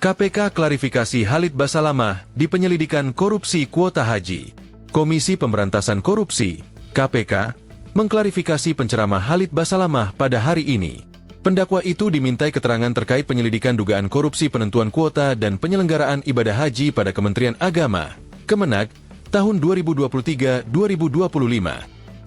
KPK klarifikasi Khalid Basalamah di penyelidikan korupsi kuota haji. Komisi Pemberantasan Korupsi, KPK, mengklarifikasi penceramah Khalid Basalamah pada hari ini. Pendakwa itu dimintai keterangan terkait penyelidikan dugaan korupsi penentuan kuota dan penyelenggaraan ibadah haji pada Kementerian Agama, Kemenag, tahun 2023-2025.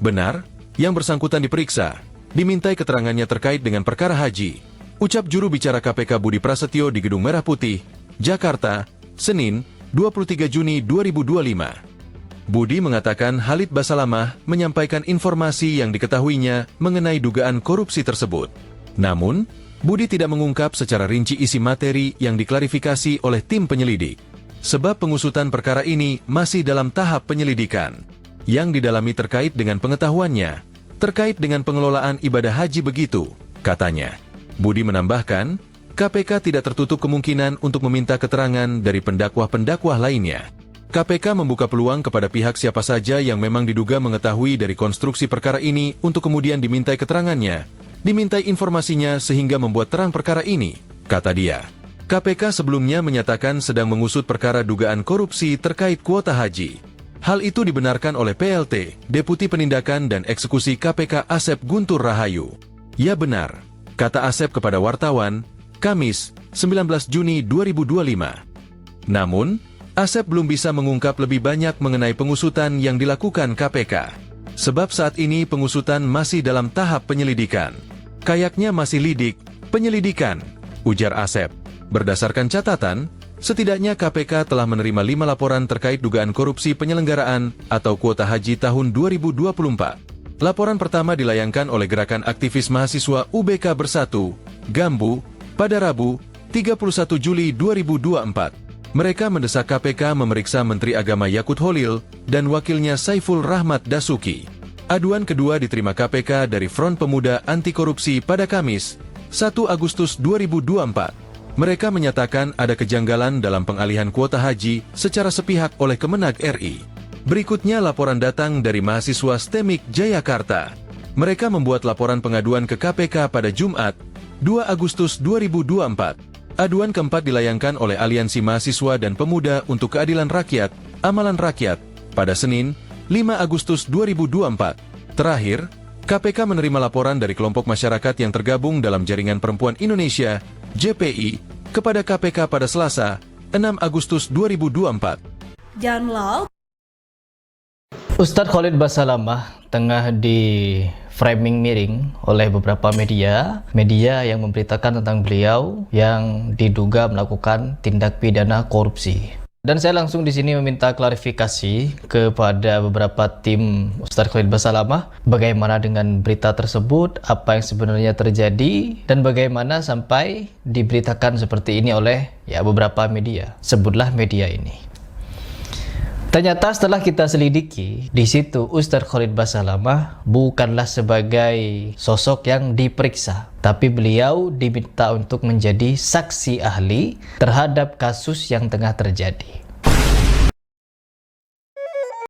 Benar, yang bersangkutan diperiksa, dimintai keterangannya terkait dengan perkara haji. Ucap juru bicara KPK Budi Prasetyo di Gedung Merah Putih, Jakarta, Senin, 23 Juni 2025. Budi mengatakan Khalid Basalamah menyampaikan informasi yang diketahuinya mengenai dugaan korupsi tersebut. Namun, Budi tidak mengungkap secara rinci isi materi yang diklarifikasi oleh tim penyelidik. Sebab pengusutan perkara ini masih dalam tahap penyelidikan. Yang didalami terkait dengan pengetahuannya, terkait dengan pengelolaan ibadah haji begitu, katanya. Budi menambahkan, KPK tidak tertutup kemungkinan untuk meminta keterangan dari pendakwah-pendakwah lainnya. KPK membuka peluang kepada pihak siapa saja yang memang diduga mengetahui dari konstruksi perkara ini untuk kemudian dimintai keterangannya, dimintai informasinya sehingga membuat terang perkara ini, kata dia. KPK sebelumnya menyatakan sedang mengusut perkara dugaan korupsi terkait kuota haji. Hal itu dibenarkan oleh PLT, Deputi Penindakan dan Eksekusi KPK Asep Guntur Rahayu. Ya benar, kata Asep kepada wartawan, Kamis, 19 Juni 2025. Namun, Asep belum bisa mengungkap lebih banyak mengenai pengusutan yang dilakukan KPK. Sebab saat ini pengusutan masih dalam tahap penyelidikan. Kayaknya masih lidik, penyelidikan, ujar Asep. Berdasarkan catatan, setidaknya KPK telah menerima 5 laporan terkait dugaan korupsi penyelenggaraan atau kuota haji tahun 2024. Laporan pertama dilayangkan oleh Gerakan Aktivis Mahasiswa UBK Bersatu, GAMBU, pada Rabu, 31 Juli 2024. Mereka mendesak KPK memeriksa Menteri Agama Yakut Holil dan wakilnya Saiful Rahmat Dasuki. Aduan kedua diterima KPK dari Front Pemuda Anti Korupsi pada Kamis, 1 Agustus 2024. Mereka menyatakan ada kejanggalan dalam pengalihan kuota haji secara sepihak oleh Kemenag RI. Berikutnya laporan datang dari mahasiswa STEMIK Jayakarta. Mereka membuat laporan pengaduan ke KPK pada Jumat, 2 Agustus 2024. Aduan keempat dilayangkan oleh Aliansi Mahasiswa dan Pemuda untuk Keadilan Rakyat, Amalan Rakyat, pada Senin, 5 Agustus 2024. Terakhir, KPK menerima laporan dari kelompok masyarakat yang tergabung dalam Jaringan Perempuan Indonesia, JPI, kepada KPK pada Selasa, 6 Agustus 2024. Download. Ustadz Khalid Basalamah tengah di framing miring oleh beberapa media yang memberitakan tentang beliau yang diduga melakukan tindak pidana korupsi. Dan saya langsung di sini meminta klarifikasi kepada beberapa tim Ustadz Khalid Basalamah bagaimana dengan berita tersebut, apa yang sebenarnya terjadi, dan bagaimana sampai diberitakan seperti ini oleh beberapa media. Sebutlah media ini. Ternyata setelah kita selidiki, di situ Ustadz Khalid Basalamah bukanlah sebagai sosok yang diperiksa, tapi beliau diminta untuk menjadi saksi ahli terhadap kasus yang tengah terjadi.